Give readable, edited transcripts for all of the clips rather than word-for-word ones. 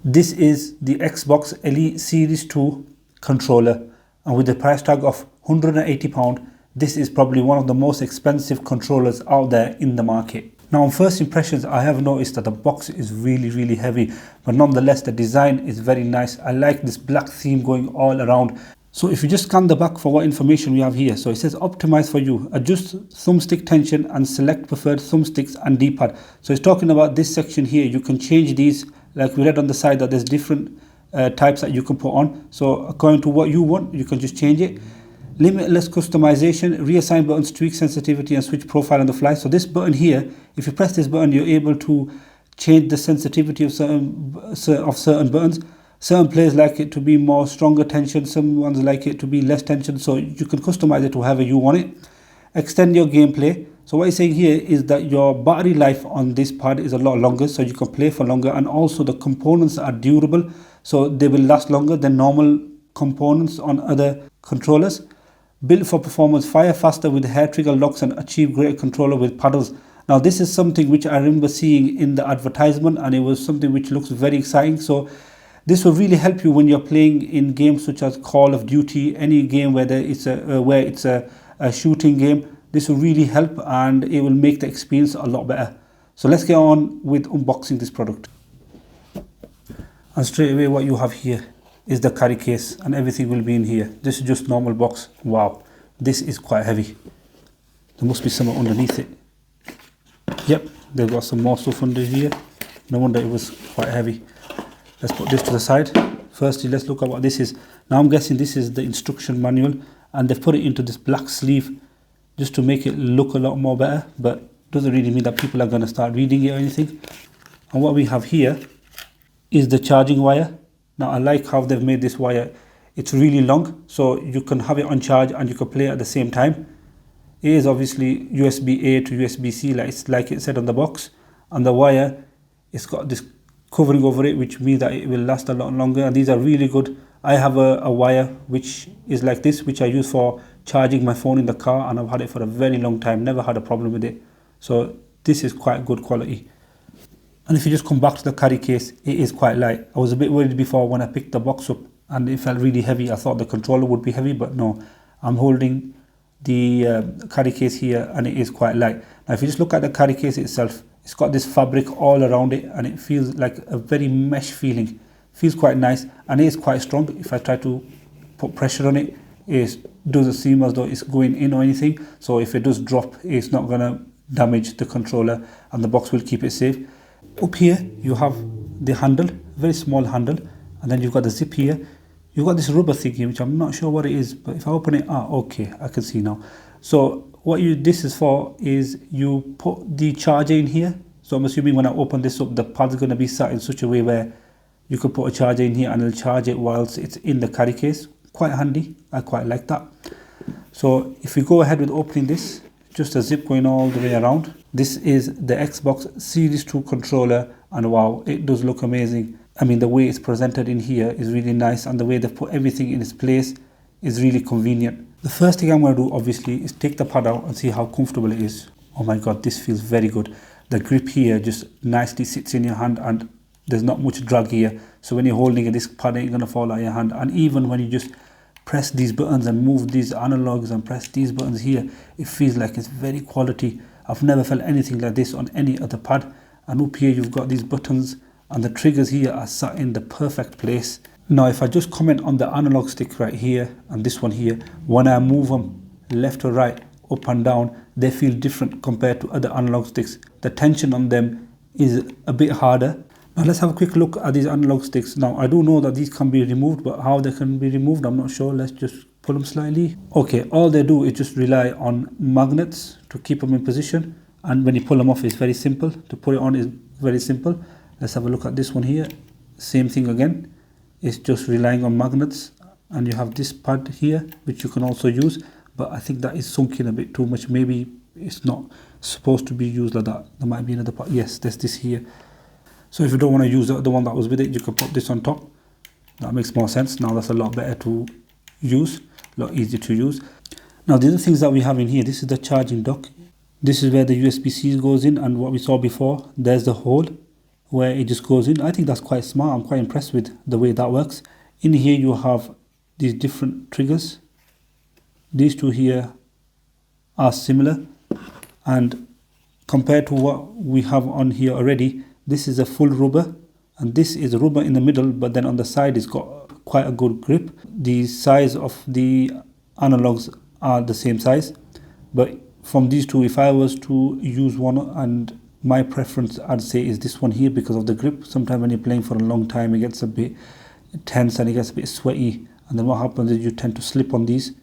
This is the Xbox Elite Series 2 controller, and with the price tag of £180, this is probably one of the most expensive controllers out there in the market. Now on first impressions, I have noticed that the box is really heavy, but nonetheless the design is very nice. I like this black theme going all around. So if you just scan the back for what information we have here, so it says optimize for you, adjust thumbstick tension and select preferred thumbsticks and D-pad. So it's talking about this section here. You can change these, like we read on the side that there's different types that you can put on. So according to what you want, you can just change it. Limitless customization, reassign buttons, tweak sensitivity and switch profile on the fly. So this button here, if you press this button, you're able to change the sensitivity of certain buttons. Certain players like it to be more stronger tension, some ones like it to be less tension, so you can customize it to however you want it. Extend your gameplay. So what it's saying here is that your battery life on this pad is a lot longer, so you can play for longer, and also the components are durable, so they will last longer than normal components on other controllers. Built for performance, fire faster with hair trigger locks and achieve greater controller with paddles. Now this is something which I remember seeing in the advertisement, and it was something which looks very exciting. So this will really help you when you're playing in games such as Call of Duty, any game where it's a shooting game. This will really help, and it will make the experience a lot better. So let's get on with unboxing this product. And straight away what you have here is the carry case, and everything will be in here. This is just normal box. Wow, this is quite heavy. There must be something underneath it. Yep, they've got some more stuff under here. No wonder it was quite heavy. Let's put this to the side. Firstly, let's look at what this is. Now I'm guessing this is the instruction manual, and they've put it into this black sleeve just to make it look a lot more better, but doesn't really mean that people are going to start reading it or anything. And what we have here is the charging wire. Now I like how they've made this wire. It's really long, so you can have it on charge and you can play at the same time. It is obviously USB-A to USB-C, like it said on the box. And the wire, it's got this covering over it, which means that it will last a lot longer. And these are really good. I have a wire which is like this, which I use for charging my phone in the car, and I've had it for a very long time, never had a problem with it. So this is quite good quality. And if you just come back to the carry case, it is quite light. I was a bit worried before when I picked the box up and it felt really heavy. I thought the controller would be heavy, but no. I'm holding the carry case here and it is quite light. Now if you just look at the carry case itself, it's got this fabric all around it and it feels like a very mesh feeling. Feels quite nice, and it is quite strong. If I try to put pressure on it, it doesn't seem as though it's going in or anything. So if it does drop, it's not going to damage the controller, and the box will keep it safe. Up here you have the handle, very small handle, and then you've got the zip here. You've got this rubber thing here, which I'm not sure what it is, but if I open it, okay, I can see now. So what this is for is you put the charger in here. So I'm assuming when I open this up, the pad's going to be sat in such a way where you could put a charger in here and it'll charge it whilst it's in the carry case. Quite handy, I quite like that. So if we go ahead with opening this, just a zip going all the way around. This is the Xbox Series 2 controller, and wow, it does look amazing. I mean, the way it's presented in here is really nice, and the way they've put everything in its place is really convenient. The first thing I'm going to do obviously is take the pad out and see how comfortable it is. Oh my god, this feels very good. The grip here just nicely sits in your hand, and there's not much drag here, so when you're holding it, this pad ain't going to fall out of your hand. And even when you just press these buttons and move these analogs and press these buttons here, it feels like it's very quality. I've never felt anything like this on any other pad. And up here you've got these buttons, and the triggers here are sat in the perfect place. Now if I just comment on the analog stick right here and this one here, when I move them left or right, up and down, they feel different compared to other analog sticks. The tension on them is a bit harder. Now let's have a quick look at these analog sticks. Now I do know that these can be removed, but how they can be removed, I'm not sure. Let's just pull them slightly. Okay, all they do is just rely on magnets to keep them in position, and when you pull them off, it's very simple. To put it on is very simple. Let's have a look at this one here. Same thing again. It's just relying on magnets, and you have this pad here which you can also use, but I think that is sunk in a bit too much. Maybe it's not supposed to be used like that. There might be another part. Yes, there's this here. So if you don't want to use the one that was with it, you can put this on top. That makes more sense. Now that's a lot better to use, a lot easier to use. Now the other things that we have in here, this is the charging dock. This is where the USB-C goes in, and what we saw before, there's the hole where it just goes in. I think that's quite smart. I'm quite impressed with the way that works. In here you have these different triggers. These two here are similar, and compared to what we have on here already, this is a full rubber and this is a rubber in the middle, but then on the side it's got quite a good grip. The size of the analogs are the same size, but from these two, if I was to use one, and my preference I'd say is this one here because of the grip. Sometimes when you're playing for a long time it gets a bit tense and it gets a bit sweaty, and then what happens is you tend to slip on these.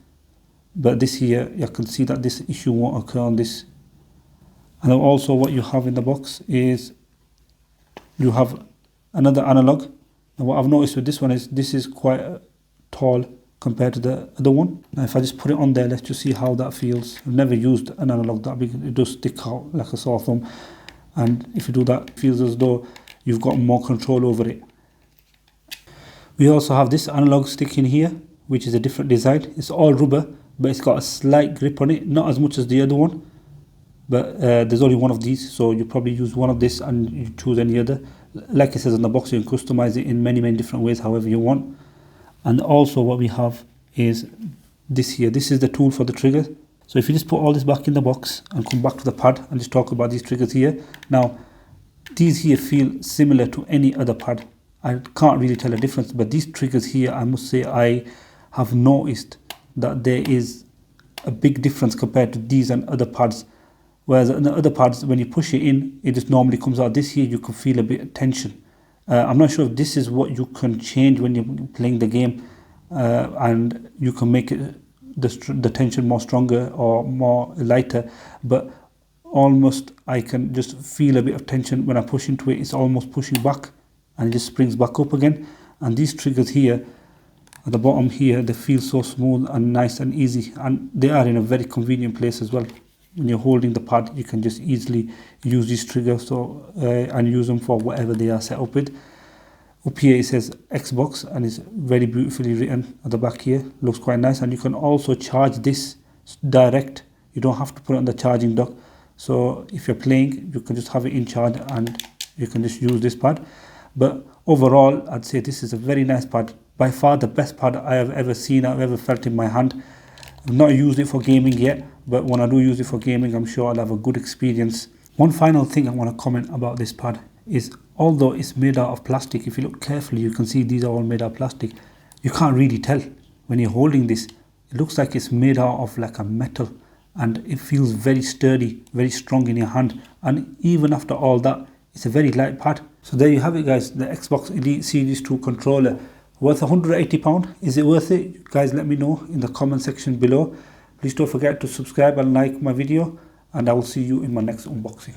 But this here, you can see that this issue won't occur on this. And then also what you have in the box is you have another analog. And what I've noticed with this one is this is quite tall compared to the other one. Now if I just put it on there, let's just see how that feels. I've never used an analog that big. It does stick out like a sore thumb. And if you do that, it feels as though you've got more control over it. We also have this analog stick in here, which is a different design. It's all rubber, but it's got a slight grip on it, not as much as the other one. But there's only one of these, so you probably use one of this and you choose any other. Like it says on the box, you can customize it in many different ways, however you want. And also what we have is this here. This is the tool for the trigger. So if you just put all this back in the box and come back to the pad and just talk about these triggers here. Now, these here feel similar to any other pad. I can't really tell a difference, but these triggers here, I must say I have noticed that there is a big difference compared to these and other pads. Whereas in the other pads, when you push it in, it just normally comes out. This here, you can feel a bit of tension. I'm not sure if this is what you can change when you're playing the game, and you can make it the tension more stronger or more lighter. But almost I can just feel a bit of tension when I push into it. It's almost pushing back, and it just springs back up again. And these triggers here at the bottom here, they feel so smooth and nice and easy, and they are in a very convenient place as well. When you're holding the pad, you can just easily use these triggers and use them for whatever they are set up with. Up here it says Xbox and it's very beautifully written at the back here. Looks quite nice, and you can also charge this direct. You don't have to put it on the charging dock. So if you're playing, you can just have it in charge and you can just use this pad. But overall, I'd say this is a very nice pad. By far the best pad I have ever seen, I've ever felt in my hand. I've not used it for gaming yet, but when I do use it for gaming, I'm sure I'll have a good experience. One final thing I want to comment about this pad is, although it's made out of plastic, if you look carefully, you can see these are all made out of plastic. You can't really tell when you're holding this. It looks like it's made out of like a metal, and it feels very sturdy, very strong in your hand. And even after all that, it's a very light pad. So there you have it, guys, the Xbox Elite Series 2 controller. Worth £180. Is it worth it? Guys, let me know in the comment section below. Please don't forget to subscribe and like my video, and I will see you in my next unboxing.